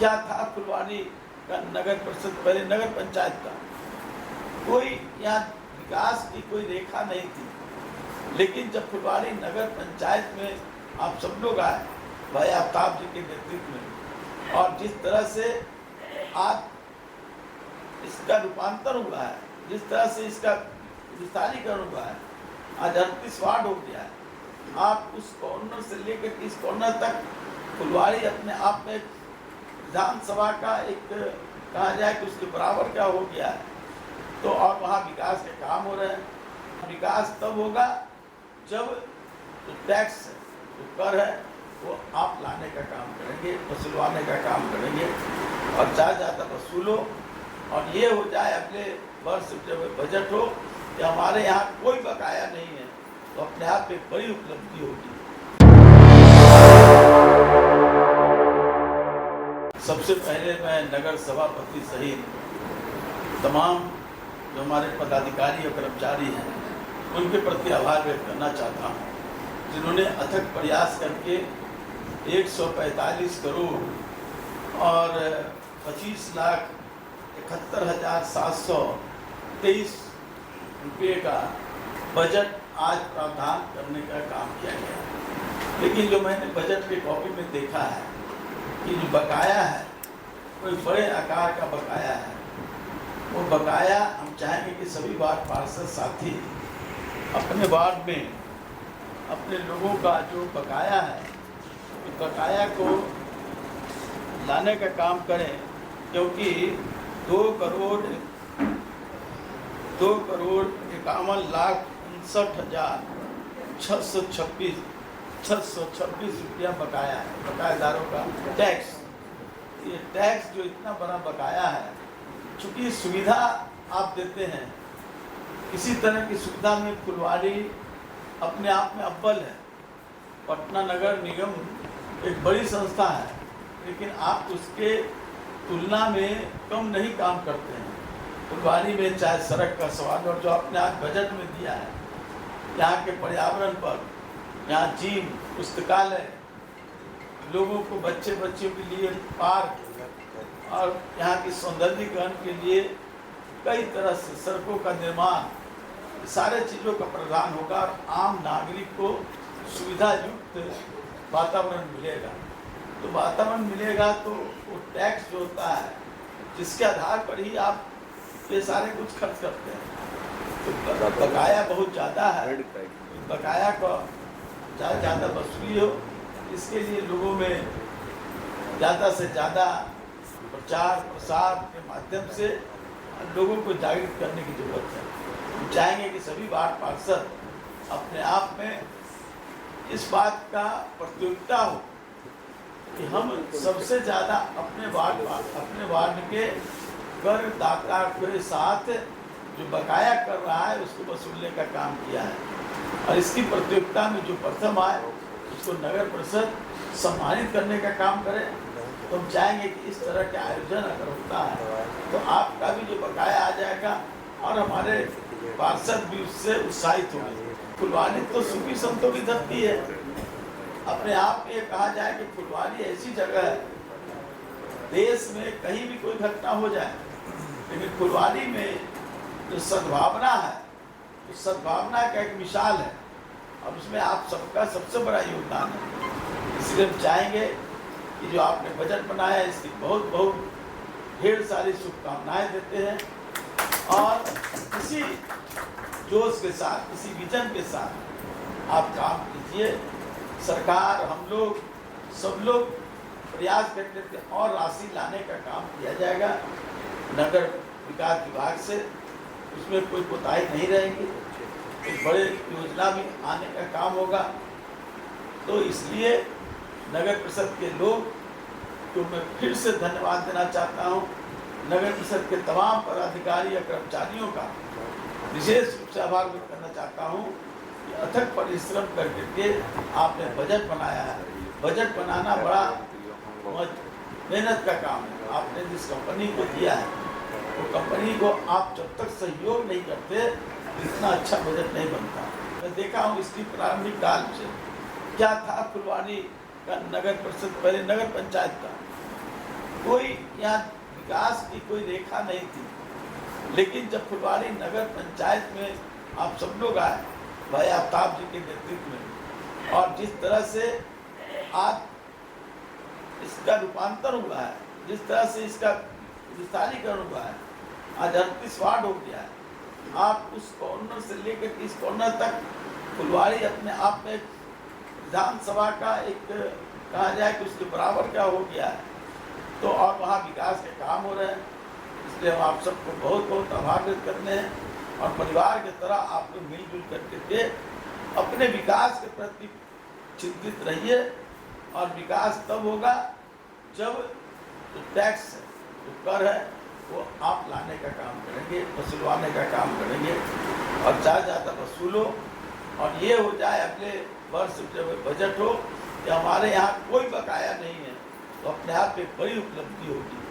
क्या था फुलवारी का नगर परिषद, पहले नगर पंचायत का कोई यहाँ विकास की कोई रेखा नहीं थी। लेकिन जब फुलवारी नगर पंचायत में आप सब लोग आए भाई आफ्ताब जी के नेतृत्व में, और जिस तरह से आज इसका रूपांतर हुआ है, जिस तरह से इसका विस्तारीकरण हुआ है, आज 38 वार्ड हो गया है। आप उस कॉर्नर से लेकर इस कॉर्नर तक फुलवारी अपने आप में विधानसभा का एक कहा जाए कि उसके बराबर का हो गया है। तो और वहाँ विकास के काम हो रहे हैं। विकास तब होगा जब जो टैक्स है, जो कर है, वो आप लाने का काम करेंगे, वसूलवाने का काम करेंगे, और ज़्यादा ज़्यादा वसूलो। और ये हो जाए अगले वर्ष जब बजट हो कि हमारे यहाँ कोई बकाया नहीं है, तो अपने आप में बड़ी उपलब्धि होगी। सबसे पहले मैं नगर सभापति सहित तमाम जो हमारे पदाधिकारी और कर्मचारी हैं उनके प्रति आभार व्यक्त करना चाहता हूँ, जिन्होंने अथक प्रयास करके 145 करोड़ और 25,71,723 रुपये का बजट आज प्रावधान करने का काम किया गया। लेकिन जो मैंने बजट के कॉपी में देखा है कि जो बकाया है, कोई बड़े आकार का बकाया है। वो बकाया हम चाहेंगे कि सभी वार्ड पार्षद साथी अपने वार्ड में अपने लोगों का जो बकाया है, उस बकाया को लाने का काम करें, क्योंकि 2,51,59,626 रुपया बकाया है। बकायेदारों का टैक्स, ये टैक्स जो इतना बड़ा बकाया है, चूँकि सुविधा आप देते हैं, किसी तरह की सुविधा में फुलवारी अपने आप में अव्वल है। पटना नगर निगम एक बड़ी संस्था है, लेकिन आप उसके तुलना में कम नहीं काम करते हैं। फुलवारी में चाहे सड़क का सवाल, और जो आपने आज बजट में दिया है, यहाँ के पर्यावरण पर, यहाँ जिम, पुस्तकालय, लोगों को बच्चियों के लिए पार्क, और यहाँ की सौंदर्यीकरण के लिए कई तरह से सड़कों का निर्माण, सारे चीज़ों का प्रावधान होगा, और आम नागरिक को सुविधा युक्त वातावरण मिलेगा। तो वातावरण मिलेगा तो वो टैक्स जो होता है, जिसके आधार पर ही आप ये सारे कुछ खर्च करते हैं, तो बकाया बहुत ज़्यादा है। बकाया को ज़्यादा वसूली हो, इसके लिए लोगों में ज़्यादा से ज़्यादा प्रचार प्रसार के माध्यम से लोगों को जागृत करने की जरूरत है। हम चाहेंगे कि सभी वार्ड पार्षद अपने आप में इस बात का प्रतियोगिता हो कि हम सबसे ज़्यादा अपने वार्ड के करदाता के साथ जो बकाया कर रहा है उसको वसूलने का काम किया है, और इसकी प्रतियोगिता में जो प्रथम आए उसको नगर परिषद सम्मानित करने का काम करे। तो हम चाहेंगे कि इस तरह के आयोजन अगर होता है तो आपका भी जो बकाया आ जाएगा, और हमारे पार्षद भी उससे उत्साहित होंगे। फुलवारी तो सूफी संतों की धरती है। अपने आप में कहा जाए कि फुलवारी ऐसी जगह है, देश में कहीं भी कोई घटना हो जाए, लेकिन फुलवारी में जो सद्भावना है, उस सद्भावना का एक मिसाल है, और उसमें आप सबका सबसे बड़ा योगदान है। इसलिए हम चाहेंगे कि जो आपने बजट बनाया है, इसकी बहुत बहुत ढेर सारी शुभकामनाएं देते हैं, और इसी जोश के साथ, इसी विजन के साथ आप काम कीजिए। सरकार, हम लोग, सब लोग प्रयास करते थे, और राशि लाने का काम किया जाएगा नगर विकास विभाग से, उसमें कोई कोताही नहीं रहेगी। एक बड़े योजना भी आने का काम होगा। तो इसलिए नगर परिषद के लोग को मैं फिर से धन्यवाद देना चाहता हूँ। नगर परिषद के तमाम पदाधिकारी या कर्मचारियों का विशेष रूप से आभार व्यक्त करना चाहता हूँ कि अथक परिश्रम करके आपने बजट बनाया है। बजट बनाना बड़ा मेहनत का काम है। आपने जिस कंपनी को दिया है, वो कंपनी को आप जब तक सहयोग नहीं करते, इतना अच्छा बजट नहीं बनता। मैं देखा हूँ इसकी प्रारंभिक काल से क्या था फुलवारी का नगर परिषद, पहले नगर पंचायत का कोई यहाँ विकास की कोई रेखा नहीं थी। लेकिन जब फुलवारी नगर पंचायत में आप सब लोग आए भाई आफ्ताब जी के नेतृत्व में, और जिस तरह से आज इसका रूपांतर हुआ है, जिस तरह से इसका विस्तारीकरण हुआ है, आज 38 वार्ड हो गया है। आप उस कॉर्नर से लेकर इस कॉर्नर तक फुलवारी अपने आप में विधानसभा का एक कहा जाए कि उसके बराबर का हो गया है। तो और वहाँ विकास के काम हो रहे हैं, इसलिए हम आप सबको बहुत बहुत आभार व्यक्त करते हैं। और परिवार की तरह आप लोग मिलजुल करके के अपने विकास के प्रति चिंतित रहिए। और विकास तब होगा जब जो टैक्स है, जो कर है, वो आप लाने का काम करेंगे, वसूलवाने का काम करेंगे, और ज़्यादा वसूलो। और ये हो जाए अगले वर्ष जब बजट हो कि हमारे यहाँ कोई बकाया नहीं है, तो अपने आप एक बड़ी उपलब्धि होगी।